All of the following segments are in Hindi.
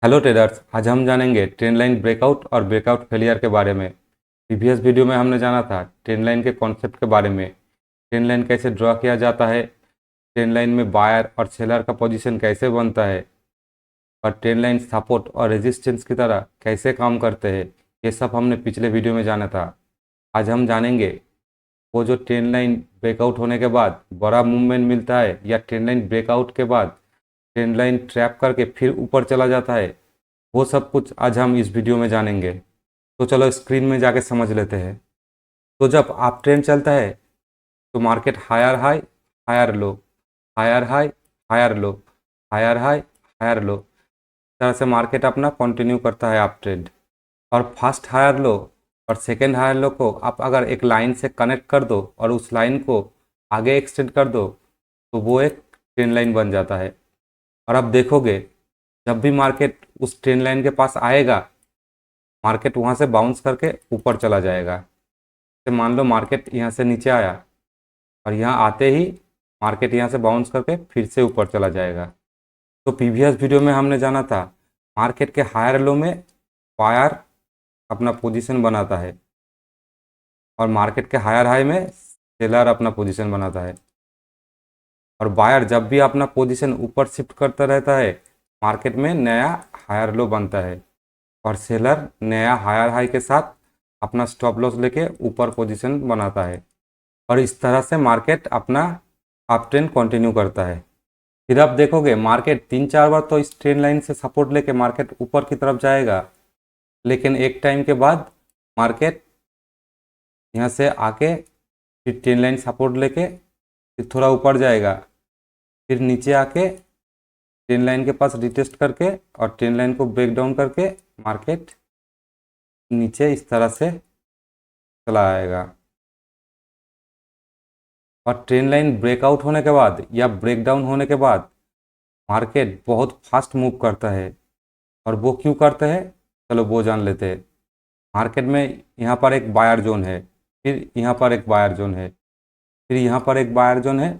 हेलो ट्रेडर्स, आज हम जानेंगे ट्रेंड लाइन ब्रेकआउट और ब्रेकआउट फेलियर के बारे में। प्रीवियस वीडियो में हमने जाना था ट्रेंड लाइन के कॉन्सेप्ट के बारे में। ट्रेंड लाइन कैसे ड्रॉ किया जाता है, ट्रेंड लाइन में बायर और सेलर का पोजीशन कैसे बनता है, और ट्रेंड लाइन सपोर्ट और रेजिस्टेंस की तरह कैसे काम करते हैं, ये सब हमने पिछले वीडियो में जाना था। आज हम जानेंगे वो जो ट्रेंड लाइन ब्रेकआउट होने के बाद बड़ा मूवमेंट मिलता है, या ट्रेंड लाइन ब्रेकआउट के बाद ट्रेंड लाइन ट्रैप करके फिर ऊपर चला जाता है। वो सब कुछ आज हम इस वीडियो में जानेंगे। तो चलो स्क्रीन में जाके समझ लेते हैं। तो जब आप ट्रेंड चलता है तो market higher high, higher low, higher high, higher low, higher high, higher low, इस तरह से मार्केट अपना कंटिन्यू करता है आप ट्रेंड। और फर्स्ट हायर लो और सेकेंड हायर लो को आप अगर एक लाइन से कनेक्ट कर दो और उस लाइन को आगे एक्सटेंड कर दो तो वो एक ट्रेंड लाइन बन जाता है। और अब देखोगे, जब भी मार्केट उस ट्रेंड लाइन के पास आएगा, मार्केट वहाँ से बाउंस करके ऊपर चला जाएगा। तो मान लो मार्केट यहाँ से नीचे आया और यहाँ आते ही मार्केट यहाँ से बाउंस करके फिर से ऊपर चला जाएगा। तो प्रीवियस वीडियो में हमने जाना था मार्केट के हायर लो में बायर अपना पोजीशन बनाता है और मार्केट के हायर हाई में सेलर अपना पोजीशन बनाता है। और बायर जब भी अपना पोजीशन ऊपर शिफ्ट करता रहता है, मार्केट में नया हायर लो बनता है और सेलर नया हायर हाई के साथ अपना स्टॉप लॉस लेके ऊपर पोजीशन बनाता है। और इस तरह से मार्केट अपना अप ट्रेंड कंटिन्यू करता है। फिर आप देखोगे मार्केट 3-4 बार तो इस ट्रेंड लाइन से सपोर्ट लेके मार्केट ऊपर की तरफ जाएगा, लेकिन एक टाइम के बाद मार्केट यहाँ से आके फिर ट्रेंड लाइन सपोर्ट लेके फिर थोड़ा ऊपर जाएगा, फिर नीचे आके ट्रेंड लाइन के पास रिटेस्ट करके और ट्रेंड लाइन को ब्रेक डाउन करके मार्केट नीचे इस तरह से चला आएगा। और ट्रेंड लाइन ब्रेकआउट होने के बाद या ब्रेक डाउन होने के बाद मार्केट बहुत फास्ट मूव करता है। और वो क्यों करता है, चलो वो जान लेते हैं। मार्केट में यहाँ पर एक बायर जोन है, फिर यहाँ पर एक बायर जोन है, फिर यहाँ पर एक बायर जोन है,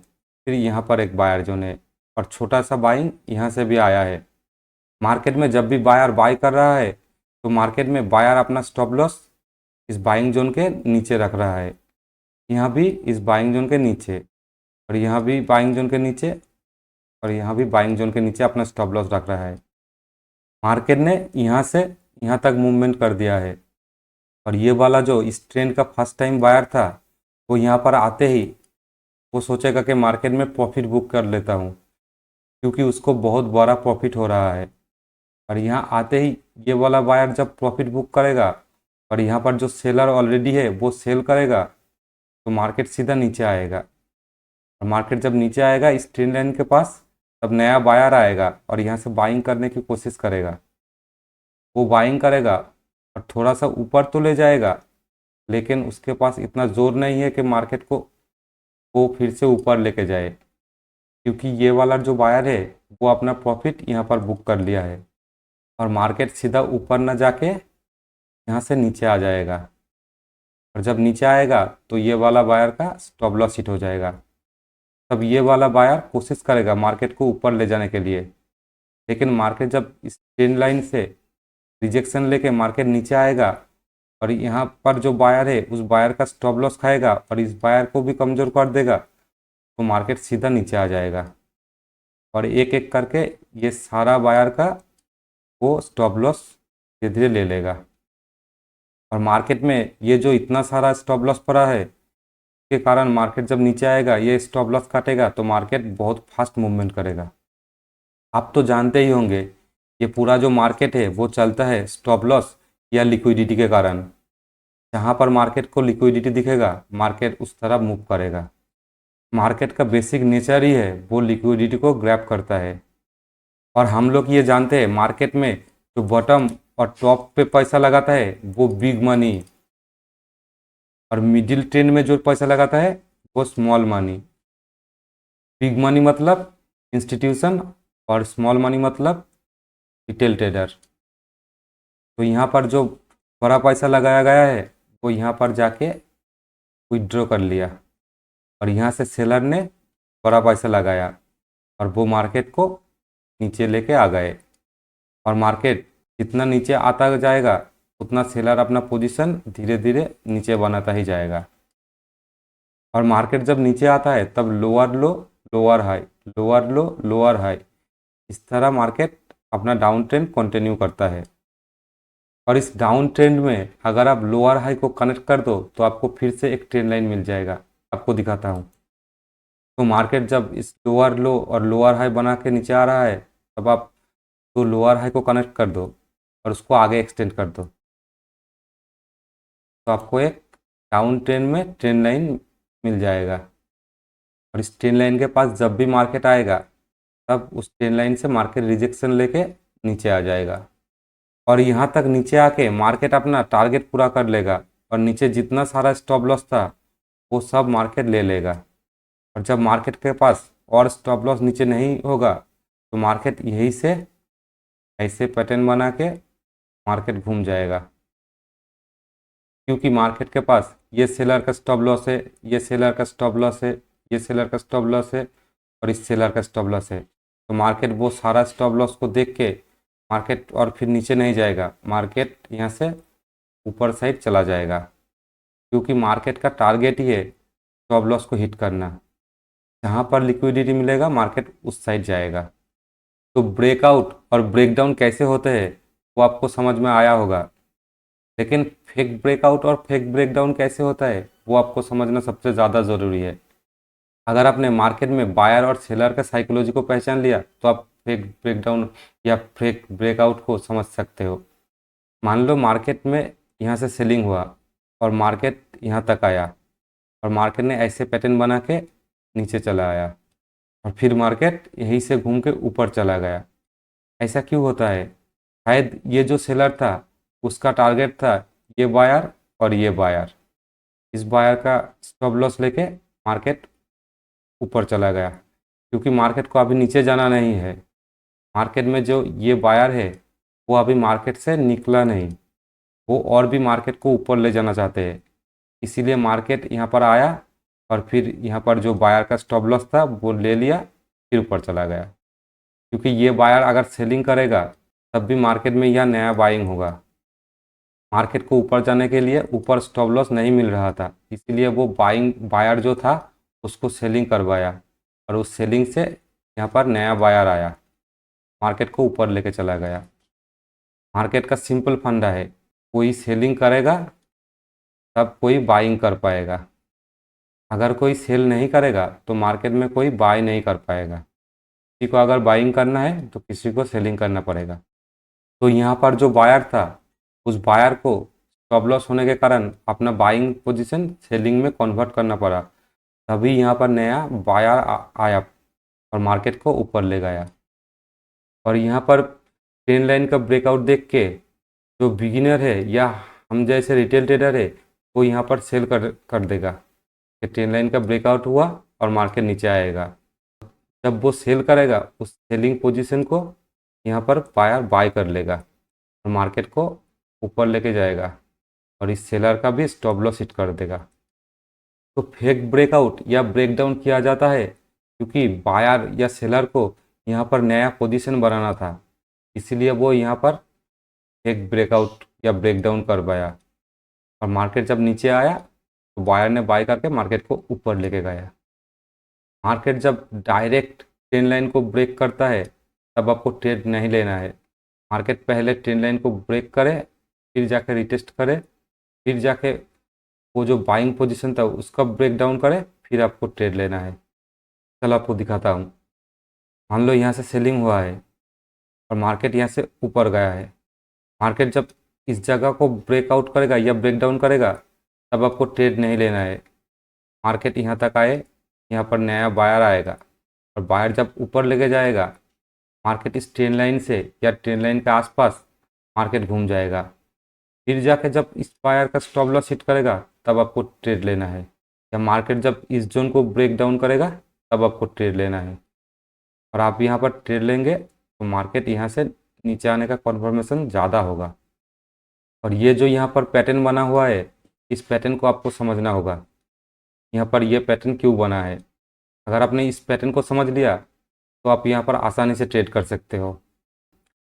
फिर यहाँ पर एक बायर जोन है, और छोटा सा बाइंग यहाँ से भी आया है। मार्केट में जब भी बायर बाय कर रहा है तो मार्केट में बायर अपना स्टॉप लॉस इस बाइंग जोन के नीचे रख रहा है, यहाँ भी इस बाइंग जोन के नीचे, और यहाँ भी बाइंग जोन के नीचे, और यहाँ भी बाइंग जोन के नीचे अपना स्टॉप लॉस रख रहा है। मार्केट ने यहाँ से यहाँ तक मूवमेंट कर दिया है। और ये वाला जो इस ट्रेंड का फर्स्ट टाइम बायर था, वो यहाँ पर आते ही वो सोचेगा कि मार्केट में प्रॉफिट बुक कर लेता हूँ, क्योंकि उसको बहुत बड़ा प्रॉफिट हो रहा है। और यहाँ आते ही ये वाला बायर जब प्रॉफिट बुक करेगा और यहाँ पर जो सेलर ऑलरेडी है वो सेल करेगा, तो मार्केट सीधा नीचे आएगा। और मार्केट जब नीचे आएगा इस ट्रेंड लाइन के पास, तब नया बायर आएगा और यहाँ से बाइंग करने की कोशिश करेगा। वो बाइंग करेगा और थोड़ा सा ऊपर तो ले जाएगा, लेकिन उसके पास इतना जोर नहीं है कि मार्केट को वो फिर से ऊपर लेके जाए, क्योंकि ये वाला जो बायर है वो अपना प्रॉफिट यहाँ पर बुक कर लिया है। और मार्केट सीधा ऊपर न जाके यहाँ से नीचे आ जाएगा। और जब नीचे आएगा तो ये वाला बायर का स्टॉप लॉस हिट हो जाएगा। तब ये वाला बायर कोशिश करेगा मार्केट को ऊपर ले जाने के लिए, लेकिन मार्केट जब इस ट्रेंड लाइन से रिजेक्शन लेके मार्केट नीचे आएगा और यहाँ पर जो बायर है उस बायर का स्टॉप लॉस खाएगा और इस बायर को भी कमज़ोर कर देगा, तो मार्केट सीधा नीचे आ जाएगा। और एक एक करके ये सारा बायर का वो स्टॉप लॉस धीरे धीरे ले लेगा। और मार्केट में ये जो इतना सारा स्टॉप लॉस पड़ा है, के कारण मार्केट जब नीचे आएगा ये स्टॉप लॉस काटेगा तो मार्केट बहुत फास्ट मूवमेंट करेगा। आप तो जानते ही होंगे ये पूरा जो मार्केट है वो चलता है स्टॉप लॉस या लिक्विडिटी के कारण। जहाँ पर मार्केट को लिक्विडिटी दिखेगा मार्केट उस तरफ मूव करेगा। मार्केट का बेसिक नेचर ही है वो लिक्विडिटी को ग्रैब करता है। और हम लोग ये जानते हैं मार्केट में जो बॉटम और टॉप पे पैसा लगाता है वो बिग मनी, और मिडिल ट्रेंड में जो पैसा लगाता है वो स्मॉल मनी। बिग मनी मतलब इंस्टीट्यूशन और स्मॉल मनी मतलब रिटेल ट्रेडर। तो यहाँ पर जो बड़ा पैसा लगाया गया है वो यहाँ पर जाके विड्रॉ कर लिया, और यहाँ से सेलर ने बड़ा पैसा लगाया और वो मार्केट को नीचे लेके आ गए। और मार्केट जितना नीचे आता जाएगा उतना सेलर अपना पोजीशन धीरे धीरे नीचे बनाता ही जाएगा। और मार्केट जब नीचे आता है तब लोअर लो, लोअर हाई, लोअर लो, लोअर हाई, इस तरह मार्केट अपना डाउन ट्रेंड कंटिन्यू करता है। और इस डाउन ट्रेंड में अगर आप लोअर हाई को कनेक्ट कर दो तो आपको फिर से एक ट्रेंड लाइन मिल जाएगा। आपको दिखाता हूँ। तो मार्केट जब इस लोअर लो और लोअर हाई बना के नीचे आ रहा है तब आप तो लोअर हाई को कनेक्ट कर दो और उसको आगे एक्सटेंड कर दो, तो आपको एक डाउन ट्रेंड में ट्रेंड लाइन मिल जाएगा। और इस ट्रेंड लाइन के पास जब भी मार्केट आएगा तब उस ट्रेंड लाइन से मार्केट रिजेक्शन लेके नीचे आ जाएगा। और यहाँ तक नीचे आके मार्केट अपना टारगेट पूरा कर लेगा और नीचे जितना सारा स्टॉप लॉस था वो सब मार्केट ले लेगा। और जब मार्केट के पास और स्टॉप लॉस नीचे नहीं होगा तो मार्केट यही से ऐसे पैटर्न बना के मार्केट घूम जाएगा, क्योंकि मार्केट के पास ये सेलर का स्टॉप लॉस है, ये सेलर का स्टॉप लॉस है, ये सेलर का स्टॉप लॉस है और इस सेलर का स्टॉप लॉस है। तो मार्केट वो सारा स्टॉप लॉस को देख के मार्केट और फिर नीचे नहीं जाएगा, मार्केट यहाँ से ऊपर साइड चला जाएगा, क्योंकि मार्केट का टारगेट ही है स्टॉप लॉस को हिट करना। जहाँ पर लिक्विडिटी मिलेगा मार्केट उस साइड जाएगा। तो ब्रेकआउट और ब्रेकडाउन कैसे होते हैं वो आपको समझ में आया होगा, लेकिन फेक ब्रेकआउट और फेक ब्रेकडाउन कैसे होता है वो आपको समझना सबसे ज़्यादा ज़रूरी है। अगर आपने मार्केट में बायर और सेलर का साइकोलॉजी को पहचान लिया तो आप फेक ब्रेकडाउन या फेक ब्रेकआउट को समझ सकते हो। मान लो मार्केट में यहाँ से सेलिंग हुआ और मार्केट यहाँ तक आया और मार्केट ने ऐसे पैटर्न बना के नीचे चला आया और फिर मार्केट यहीं से घूम के ऊपर चला गया। ऐसा क्यों होता है? शायद ये जो सेलर था उसका टारगेट था ये बायर और ये बायर, इस बायर का स्टॉप लॉस लेके मार्केट ऊपर चला गया, क्योंकि मार्केट को अभी नीचे जाना नहीं है। मार्केट में जो ये बायर है वो अभी मार्केट से निकला नहीं, वो और भी मार्केट को ऊपर ले जाना चाहते हैं। इसीलिए मार्केट यहाँ पर आया और फिर यहाँ पर जो बायर का स्टॉप लॉस था वो ले लिया, फिर ऊपर चला गया। क्योंकि ये बायर अगर सेलिंग करेगा तब भी मार्केट में यह नया बाइंग होगा। मार्केट को ऊपर जाने के लिए ऊपर स्टॉप लॉस नहीं मिल रहा था, इसीलिए वो बायर जो था उसको सेलिंग करवाया और उस सेलिंग से यहाँ पर नया बायर आया, मार्केट को ऊपर लेके चला गया। मार्केट का सिंपल फंडा है, कोई सेलिंग करेगा तब कोई बाइंग कर पाएगा। अगर कोई सेल नहीं करेगा तो मार्केट में कोई बाय नहीं कर पाएगा। किसी को अगर बाइंग करना है तो किसी को सेलिंग करना पड़ेगा। तो यहाँ पर जो बायर था उस बायर को स्टॉप लॉस होने के कारण अपना बाइंग पोजीशन सेलिंग में कन्वर्ट करना पड़ा, तभी यहाँ पर नया बायर आया और मार्केट को ऊपर ले गया। और यहाँ पर ट्रेंड लाइन का ब्रेकआउट देख के जो बिगिनर है या हम जैसे रिटेल ट्रेडर है वो यहाँ पर सेल कर देगा कि ट्रेंड लाइन का ब्रेकआउट हुआ और मार्केट नीचे आएगा। जब वो सेल करेगा उस सेलिंग पोजीशन को यहाँ पर बायर बाय कर लेगा और मार्केट को ऊपर लेके जाएगा और इस सेलर का भी स्टॉप लॉस हिट कर देगा। तो फेक ब्रेकआउट या ब्रेकडाउन किया जाता है क्योंकि बायर या सेलर को यहाँ पर नया पोजीशन बनाना था, इसीलिए वो यहाँ पर फेक ब्रेकआउट या ब्रेकडाउन करवाया और मार्केट जब नीचे आया तो बायर ने बाय करके मार्केट को ऊपर लेके गया। मार्केट जब डायरेक्ट ट्रेंड लाइन को ब्रेक करता है तब आपको ट्रेड नहीं लेना है। मार्केट पहले ट्रेंड लाइन को ब्रेक करे, फिर जाके रिटेस्ट करे, फिर जाके वो जो बाइंग पोजीशन था उसका ब्रेक डाउन करे, फिर आपको ट्रेड लेना है। चलो आपको दिखाता हूँ। मान लो यहाँ से सेलिंग हुआ है और मार्केट यहाँ से ऊपर गया है। मार्केट जब इस जगह को ब्रेकआउट करेगा या ब्रेक डाउन करेगा तब आपको ट्रेड नहीं लेना है। मार्केट यहाँ तक आए, यहाँ पर नया बायर आएगा और बायर जब ऊपर लेके जाएगा मार्केट इस ट्रेंड लाइन से या ट्रेंड लाइन के आसपास मार्केट घूम जाएगा। फिर जाके जब इस बायर का स्टॉप लॉस हिट करेगा तब आपको ट्रेड लेना है, या मार्केट जब इस जोन को ब्रेक डाउन करेगा तब आपको ट्रेड लेना है। और आप यहाँ पर ट्रेड लेंगे तो मार्केट यहाँ से नीचे आने का कन्फर्मेशन ज़्यादा होगा। और ये जो यहाँ पर पैटर्न बना हुआ है इस पैटर्न को आपको समझना होगा, यहाँ पर ये पैटर्न क्यों बना है। अगर आपने इस पैटर्न को समझ लिया तो आप यहाँ पर आसानी से ट्रेड कर सकते हो।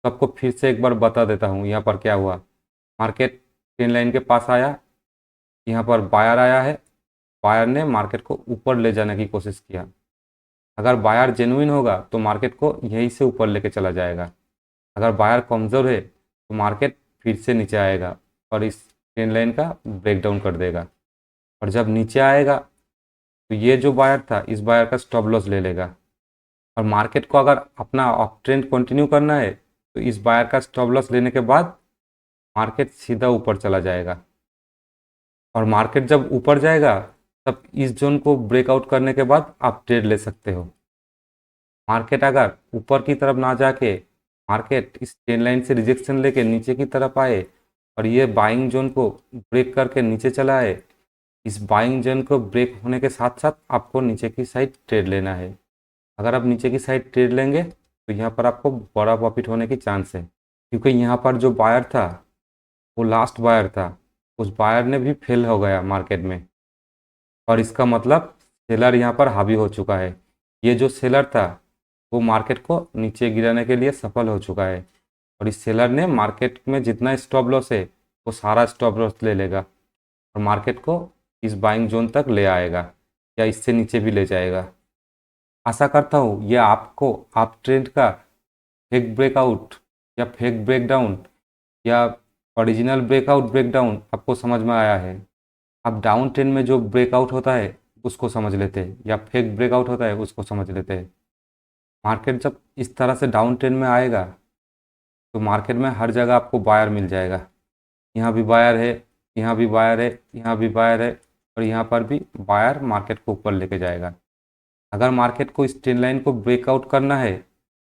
तो आपको फिर से एक बार बता देता हूँ यहाँ पर क्या हुआ। मार्केट ट्रेंड लाइन के पास आया, यहाँ पर बायर आया है, बायर ने मार्केट को ऊपर ले जाने की कोशिश किया। अगर बायर जेन्युइन होगा तो मार्केट को यहीं से ऊपर लेके चला जाएगा। अगर बायर कमज़ोर है तो मार्केट फिर से नीचे आएगा और इस ट्रेंड लाइन का ब्रेकडाउन कर देगा। और जब नीचे आएगा तो ये जो बायर था इस बायर का स्टॉप लॉस ले लेगा। और मार्केट को अगर अपना अप ट्रेंड कंटिन्यू करना है तो इस बायर का स्टॉप लॉस लेने के बाद मार्केट सीधा ऊपर चला जाएगा। और मार्केट जब ऊपर जाएगा तब इस जोन को ब्रेकआउट करने के बाद आप ट्रेड ले सकते हो। मार्केट अगर ऊपर की तरफ ना जाके मार्केट इस ट्रेंड लाइन से रिजेक्शन लेके नीचे की तरफ आए और ये बाइंग जोन को ब्रेक करके नीचे चला आए, इस बाइंग जोन को ब्रेक होने के साथ साथ आपको नीचे की साइड ट्रेड लेना है। अगर आप नीचे की साइड ट्रेड लेंगे तो यहाँ पर आपको बड़ा प्रॉफिट होने की चांस है, क्योंकि यहाँ पर जो बायर था वो लास्ट बायर था, उस बायर ने भी फेल हो गया मार्केट में। और इसका मतलब सेलर यहाँ पर हावी हो चुका है। ये जो सेलर था वो मार्केट को नीचे गिराने के लिए सफल हो चुका है और इस सेलर ने मार्केट में जितना स्टॉप लॉस है वो सारा स्टॉप लॉस ले लेगा और मार्केट को इस बाइंग जोन तक ले आएगा या इससे नीचे भी ले जाएगा। आशा करता हूँ ये आपको आप ट्रेंड का फेक ब्रेकआउट या फेक ब्रेकडाउन या ओरिजिनल ब्रेकआउट ब्रेकडाउन आपको समझ में आया है। आप डाउन ट्रेंड में जो ब्रेकआउट होता है उसको समझ लेते हैं या फेक ब्रेकआउट होता है उसको समझ लेते हैं। मार्केट जब इस तरह से डाउन ट्रेंड में आएगा तो मार्केट में हर जगह आपको बायर मिल जाएगा। यहाँ भी बायर है, यहाँ भी बायर है, यहाँ भी बायर है और यहाँ पर भी बायर मार्केट को ऊपर लेके जाएगा। अगर मार्केट को इस ट्रेंड लाइन को ब्रेकआउट करना है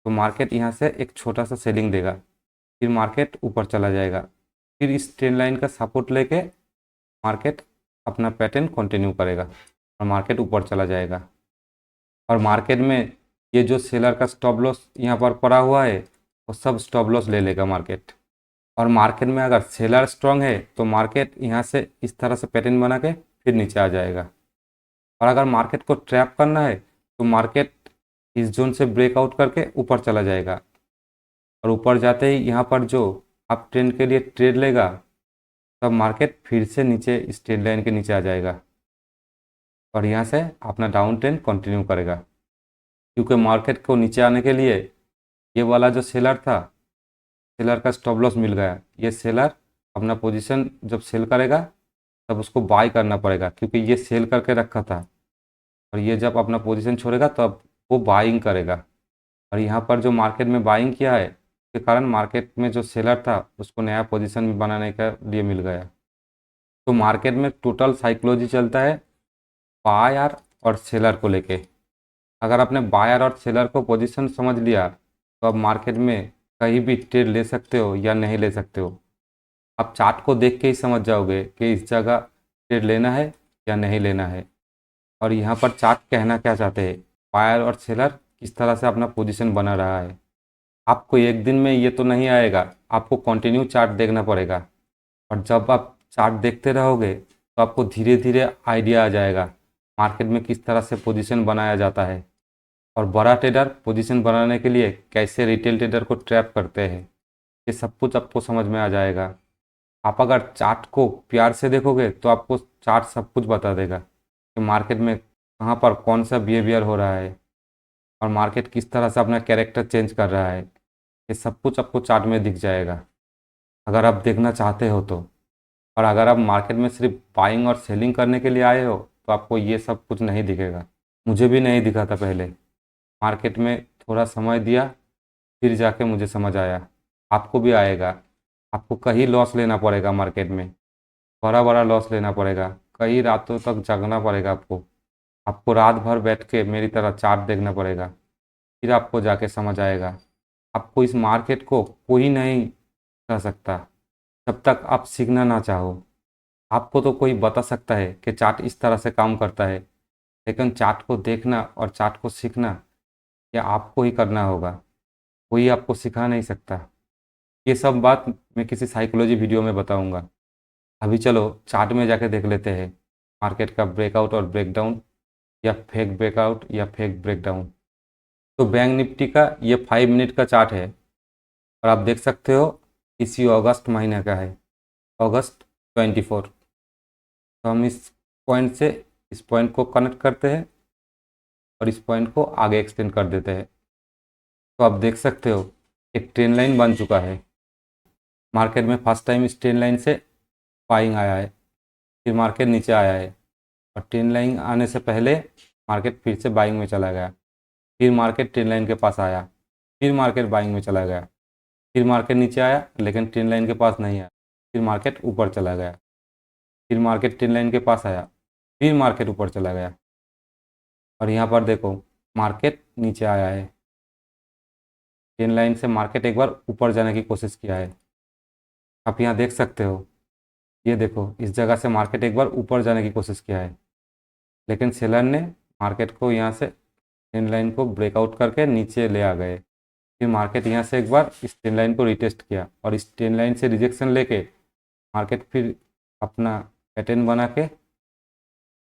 तो मार्केट यहाँ से एक छोटा सा सेलिंग देगा, फिर मार्केट ऊपर चला जाएगा, फिर इस ट्रेंड लाइन का सपोर्ट लेके मार्केट अपना पैटर्न कंटिन्यू करेगा और मार्केट ऊपर चला जाएगा। और मार्केट में ये जो सेलर का स्टॉप लॉस यहाँ पर पड़ा हुआ है वो सब स्टॉप लॉस ले लेगा मार्केट। और मार्केट में अगर सेलर स्ट्रांग है तो मार्केट यहाँ से इस तरह से पैटर्न बना के फिर नीचे आ जाएगा। और अगर मार्केट को ट्रैप करना है तो मार्केट इस जोन से ब्रेकआउट करके ऊपर चला जाएगा और ऊपर जाते ही यहाँ पर जो अप ट्रेंड के लिए ट्रेड लेगा तब मार्केट फिर से नीचे इस ट्रेंड लाइन के नीचे आ जाएगा और यहाँ से अपना डाउन ट्रेंड कंटिन्यू करेगा। क्योंकि मार्केट को नीचे आने के लिए ये वाला जो सेलर था, सेलर का स्टॉप लॉस मिल गया। ये सेलर अपना पोजीशन जब सेल करेगा तब उसको बाय करना पड़ेगा, क्योंकि ये सेल करके रखा था और ये जब अपना पोजीशन छोड़ेगा तब वो बाइंग करेगा। और यहाँ पर जो मार्केट में बाइंग किया है उसके कारण मार्केट में जो सेलर था उसको नया पोजीशन बनाने के लिए मिल गया। तो मार्केट में टोटल साइकोलॉजी चलता है बायर और सेलर को लेके। अगर आपने बायर और सेलर को पोजीशन समझ लिया तो अब मार्केट में कहीं भी ट्रेड ले सकते हो या नहीं ले सकते हो। आप चार्ट को देख के ही समझ जाओगे कि इस जगह ट्रेड लेना है या नहीं लेना है। और यहाँ पर चार्ट कहना क्या चाहते हैं, बायर और सेलर किस तरह से अपना पोजीशन बना रहा है। आपको एक दिन में ये तो नहीं आएगा, आपको कंटिन्यू चार्ट देखना पड़ेगा। और जब आप चार्ट देखते रहोगे तो आपको धीरे धीरे आइडिया आ जाएगा मार्केट में किस तरह से पोजीशन बनाया जाता है और बड़ा ट्रेडर पोजीशन बनाने के लिए कैसे रिटेल ट्रेडर को ट्रैप करते हैं। ये सब कुछ आपको समझ में आ जाएगा। आप अगर चार्ट को प्यार से देखोगे तो आपको चार्ट सब कुछ बता देगा कि मार्केट में कहाँ पर कौन सा बिहेवियर हो रहा है और मार्केट किस तरह से अपना कैरेक्टर चेंज कर रहा है। ये सब कुछ आपको चार्ट में दिख जाएगा अगर आप देखना चाहते हो तो। और अगर आप मार्केट में सिर्फ बाइंग और सेलिंग करने के लिए आए हो तो आपको ये सब कुछ नहीं दिखेगा। मुझे भी नहीं दिखा था पहले, मार्केट में थोड़ा समय दिया फिर जाके मुझे समझ आया। आपको भी आएगा। आपको कहीं लॉस लेना पड़ेगा मार्केट में, बड़ा बड़ा लॉस लेना पड़ेगा, कई रातों तक जागना पड़ेगा आपको। आपको रात भर बैठ के मेरी तरह चार्ट देखना पड़ेगा, फिर आपको जाके समझ आएगा। आपको इस मार्केट को कोई नहीं कर सकता जब तक आप सीखना ना चाहो। आपको तो कोई बता सकता है कि चार्ट इस तरह से काम करता है, लेकिन चार्ट को देखना और चार्ट को सीखना ये आपको ही करना होगा, कोई आपको सिखा नहीं सकता। ये सब बात मैं किसी साइकोलॉजी वीडियो में बताऊंगा। अभी चलो चार्ट में जाके देख लेते हैं मार्केट का ब्रेकआउट और ब्रेकडाउन या फेक ब्रेकआउट या फेक ब्रेकडाउन। तो बैंक निफ्टी का ये 5 मिनट का चार्ट है। और आप देख सकते हो इसी अगस्त महीने का है, अगस्त 24। तो हम इस पॉइंट से इस पॉइंट को कनेक्ट करते हैं और इस पॉइंट को आगे एक्सटेंड कर देते हैं। तो आप देख सकते हो एक ट्रेन लाइन बन चुका है। मार्केट में फर्स्ट टाइम इस ट्रेन लाइन से बाइंग आया है, फिर मार्केट नीचे आया है और ट्रेन लाइन आने से पहले मार्केट फिर से बाइंग में चला गया। फिर मार्केट ट्रेन लाइन के पास आया, फिर मार्केट बाइंग में चला गया, फिर मार्केट नीचे आया लेकिन ट्रेन लाइन के पास नहीं आया, फिर मार्केट ऊपर चला गया, फिर मार्केट ट्रेन लाइन के पास आया, फिर मार्केट ऊपर चला गया और यहाँ पर देखो मार्केट नीचे आया है। ट्रेन लाइन से मार्केट एक बार ऊपर जाने की कोशिश किया है। आप यहाँ देख सकते हो, ये देखो इस जगह से मार्केट एक बार ऊपर जाने की कोशिश किया है लेकिन सेलर ने मार्केट को यहाँ से ट्रेन लाइन को ब्रेकआउट करके नीचे ले आ गए। फिर मार्केट यहाँ से एक बार इस ट्रेन लाइन को रिटेस्ट किया और इस ट्रेन लाइन से रिजेक्शन लेके मार्केट फिर अपना पैटर्न बना के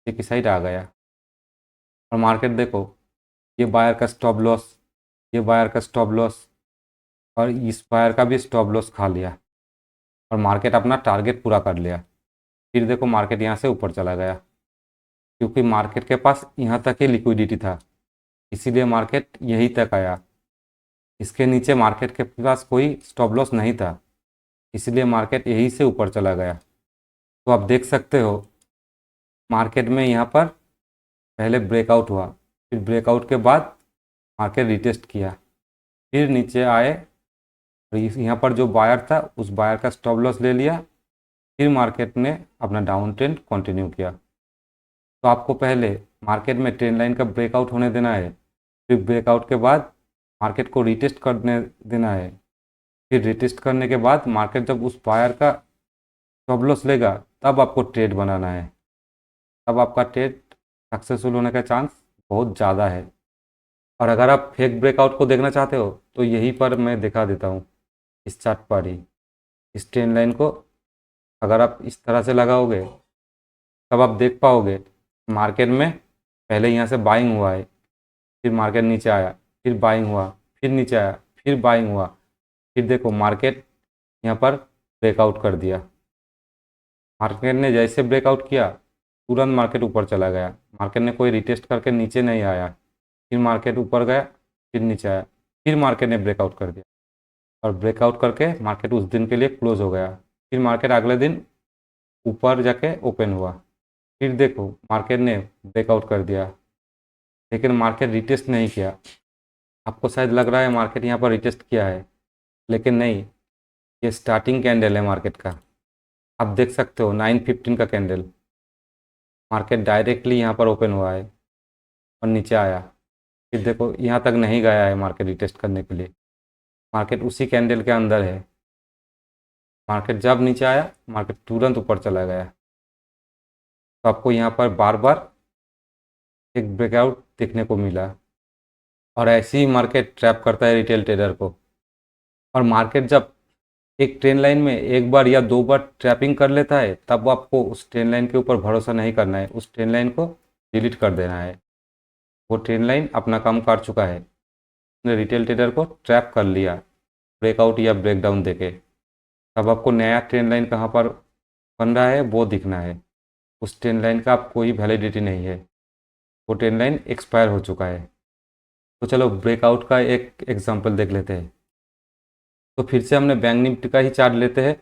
एक साइड आ गया। और मार्केट देखो ये बायर का स्टॉप लॉस, ये बायर का स्टॉप लॉस और इस बायर का भी स्टॉप लॉस खा लिया और मार्केट अपना टारगेट पूरा कर लिया। फिर देखो मार्केट यहाँ से ऊपर चला गया क्योंकि मार्केट के पास यहाँ तक ही लिक्विडिटी था, इसीलिए मार्केट यहीं तक आया। इसके नीचे मार्केट के पास कोई स्टॉप लॉस नहीं था, इसलिए मार्केट यहीं से ऊपर चला गया। तो आप देख सकते हो मार्केट में यहाँ पर पहले ब्रेकआउट हुआ, फिर ब्रेकआउट के बाद मार्केट रिटेस्ट किया, फिर नीचे आए और यहाँ पर जो बायर था उस बायर का स्टॉप लॉस ले लिया, फिर मार्केट ने अपना डाउन ट्रेंड कंटिन्यू किया। तो आपको पहले मार्केट में ट्रेंड लाइन का ब्रेकआउट होने देना है, फिर ब्रेकआउट के बाद मार्केट को रिटेस्ट करने देना है, फिर रिटेस्ट करने के बाद मार्केट जब उस बायर का स्टॉप लॉस लेगा तब आपको ट्रेड बनाना है, तब आपका ट्रेड सक्सेसफुल होने का चांस बहुत ज़्यादा है। और अगर आप फेक ब्रेकआउट को देखना चाहते हो तो यहीं पर मैं दिखा देता हूँ, इस चार्ट पर ही। इस ट्रेंड लाइन को अगर आप इस तरह से लगाओगे तब आप देख पाओगे मार्केट में पहले यहाँ से बाइंग हुआ है, फिर मार्केट नीचे आया, फिर बाइंग हुआ, फिर नीचे आया, फिर बाइंग हुआ, फिर देखो मार्केट यहाँ पर ब्रेकआउट कर दिया। मार्केट ने जैसे ब्रेकआउट किया तुरंत मार्केट ऊपर चला गया, मार्केट ने कोई रिटेस्ट करके नीचे नहीं आया, फिर मार्केट ऊपर गया, फिर नीचे आया, फिर मार्केट ने ब्रेकआउट कर दिया और ब्रेकआउट करके मार्केट उस दिन के लिए क्लोज हो गया। फिर मार्केट अगले दिन ऊपर जाके ओपन हुआ, फिर देखो मार्केट ने ब्रेकआउट कर दिया लेकिन मार्केट रिटेस्ट नहीं किया। आपको शायद लग रहा है मार्केट यहाँ पर रिटेस्ट किया है, लेकिन नहीं, ये स्टार्टिंग कैंडल है मार्केट का। आप देख सकते हो 9:15 का कैंडल, मार्केट डायरेक्टली यहाँ पर ओपन हुआ है और नीचे आया, फिर देखो यहाँ तक नहीं गया है मार्केट रिटेस्ट करने के लिए, मार्केट उसी कैंडल के अंदर है। मार्केट जब नीचे आया मार्केट तुरंत ऊपर चला गया। तो आपको यहाँ पर बार बार एक ब्रेकआउट देखने को मिला और ऐसे ही मार्केट ट्रैप करता है रिटेल ट्रेडर को। और मार्केट जब एक ट्रेन लाइन में एक बार या दो बार ट्रैपिंग कर लेता है तब आपको उस ट्रेन लाइन के ऊपर भरोसा नहीं करना है, उस ट्रेन लाइन को डिलीट कर देना है। वो ट्रेन लाइन अपना काम कर चुका है, उसने रिटेल ट्रेडर को ट्रैप कर लिया ब्रेकआउट या ब्रेकडाउन देके। अब आपको नया ट्रेन लाइन कहाँ पर बन रहा है वो दिखना है। उस ट्रेन लाइन का अब कोई वैलिडिटी नहीं है, वो ट्रेन लाइन एक्सपायर हो चुका है। तो चलो ब्रेकआउट का एक एग्जांपल देख लेते हैं। तो फिर से हमने बैंक निफ्टी का ही चार्ट लेते हैं,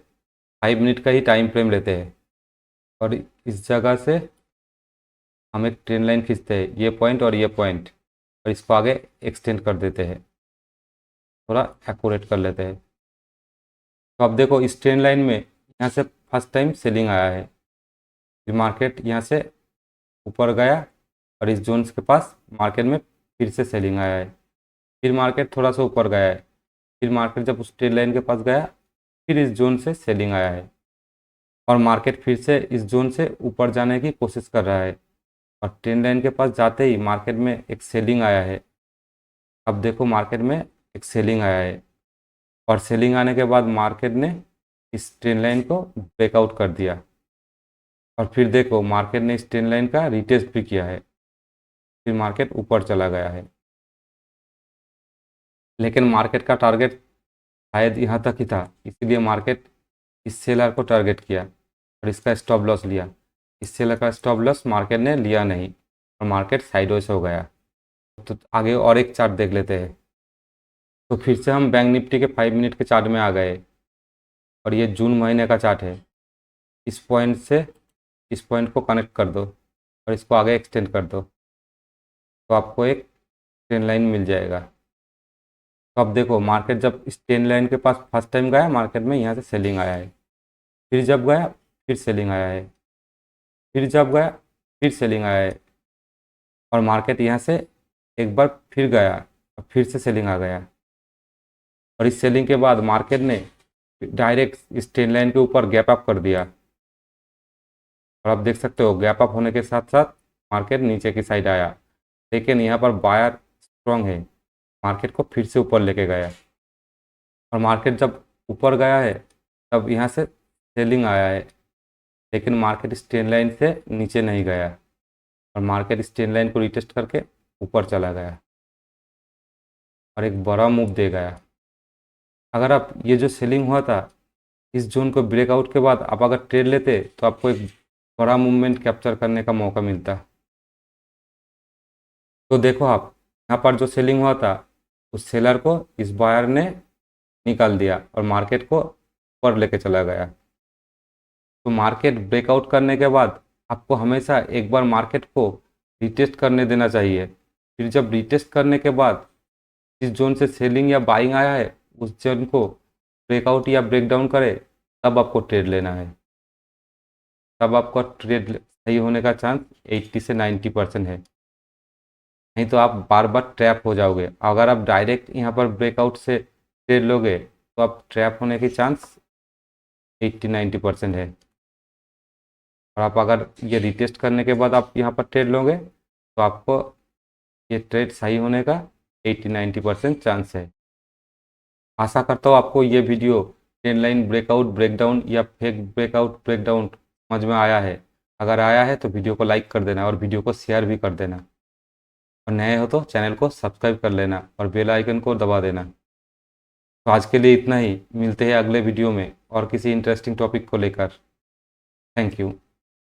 5 मिनट का ही टाइम फ्रेम लेते हैं और इस जगह से हम एक ट्रेन लाइन खींचते हैं, ये पॉइंट और ये पॉइंट, और इसको आगे एक्सटेंड कर देते हैं, थोड़ा एक्यूरेट कर लेते हैं। तो अब देखो इस ट्रेन लाइन में यहाँ से फर्स्ट टाइम सेलिंग आया है, फिर मार्केट यहाँ से ऊपर गया और इस जोन के पास मार्केट में फिर से सेलिंग आया है, फिर मार्केट थोड़ा सा ऊपर गया है, फिर मार्केट जब उस ट्रेन लाइन के पास गया फिर इस जोन से सेलिंग आया है और मार्केट फिर से इस जोन से ऊपर जाने की कोशिश कर रहा है और ट्रेन लाइन के पास जाते ही मार्केट में एक सेलिंग आया है। अब देखो मार्केट में एक सेलिंग आया है और सेलिंग आने के बाद मार्केट ने इस ट्रेन लाइन को ब्रेकआउट कर दिया और फिर देखो मार्केट ने इस ट्रेन लाइन का रिटेस्ट भी किया है, फिर मार्केट ऊपर चला गया है। लेकिन मार्केट का टारगेट शायद यहाँ तक ही था, इसीलिए मार्केट इस सेलर को टारगेट किया और इसका स्टॉप लॉस लिया। इस सेलर का स्टॉप लॉस मार्केट ने लिया नहीं और मार्केट साइडवेज हो गया। तो आगे और एक चार्ट देख लेते हैं। तो फिर से हम बैंक निफ्टी के 5 मिनट के चार्ट में आ गए और ये जून महीने का चार्ट है। इस पॉइंट से इस पॉइंट को कनेक्ट कर दो और इसको आगे एक्सटेंड कर दो तो आपको एक ट्रेन लाइन मिल जाएगा। तो अब देखो, मार्केट जब इस ट्रेन लाइन के पास फर्स्ट टाइम गया, मार्केट में यहाँ से सेलिंग आया है, फिर जब गया फिर सेलिंग आया है, फिर जब गया फिर सेलिंग आया है और मार्केट यहाँ से एक बार फिर गया और फिर से सेलिंग आ गया। और इस सेलिंग के बाद मार्केट ने डायरेक्ट इस ट्रेन लाइन के ऊपर गैप अप कर दिया और आप देख सकते हो गैप अप होने के साथ साथ मार्केट नीचे की साइड आया, लेकिन यहाँ पर बायर स्ट्रॉन्ग है, मार्केट को फिर से ऊपर लेके गया और मार्केट जब ऊपर गया है तब यहाँ से सेलिंग आया है, लेकिन मार्केट इस ट्रेन लाइन से नीचे नहीं गया और मार्केट इस ट्रेन लाइन को रिटेस्ट करके ऊपर चला गया और एक बड़ा मूव दे गया। अगर आप ये जो सेलिंग हुआ था इस जोन को ब्रेकआउट के बाद आप अगर ट्रेड लेते तो आपको एक बड़ा मूवमेंट कैप्चर करने का मौका मिलता। तो देखो, आप यहाँ पर जो सेलिंग हुआ था उस सेलर को इस बायर ने निकाल दिया और मार्केट को ऊपर लेके चला गया। तो मार्केट ब्रेकआउट करने के बाद आपको हमेशा एक बार मार्केट को रिटेस्ट करने देना चाहिए। फिर जब रिटेस्ट करने के बाद जिस जोन से सेलिंग या बाइंग आया है उस जोन को ब्रेकआउट या ब्रेकडाउन करे तब आपको ट्रेड लेना है। तब आपका ट्रेड सही होने का चांस 80 से 90% है, नहीं तो आप बार बार ट्रैप हो जाओगे। अगर आप डायरेक्ट यहाँ पर ब्रेकआउट से ट्रेड लोगे तो आप ट्रैप होने की चांस 80-90% है। और आप अगर ये रिटेस्ट करने के बाद आप यहाँ पर ट्रेड लोगे तो आपको ये ट्रेड सही होने का 80-90% चांस है। आशा करता हूँ आपको ये video trend line breakout breakdown या फेक ब्रेकआउट ब्रेकडाउन समझ में आया है। अगर आया है तो वीडियो को लाइक कर देना और वीडियो को शेयर भी कर देना और नए हो तो चैनल को सब्सक्राइब कर लेना और बेल आइकन को दबा देना। तो आज के लिए इतना ही, मिलते हैं अगले वीडियो में और किसी इंटरेस्टिंग टॉपिक को लेकर। Thank you.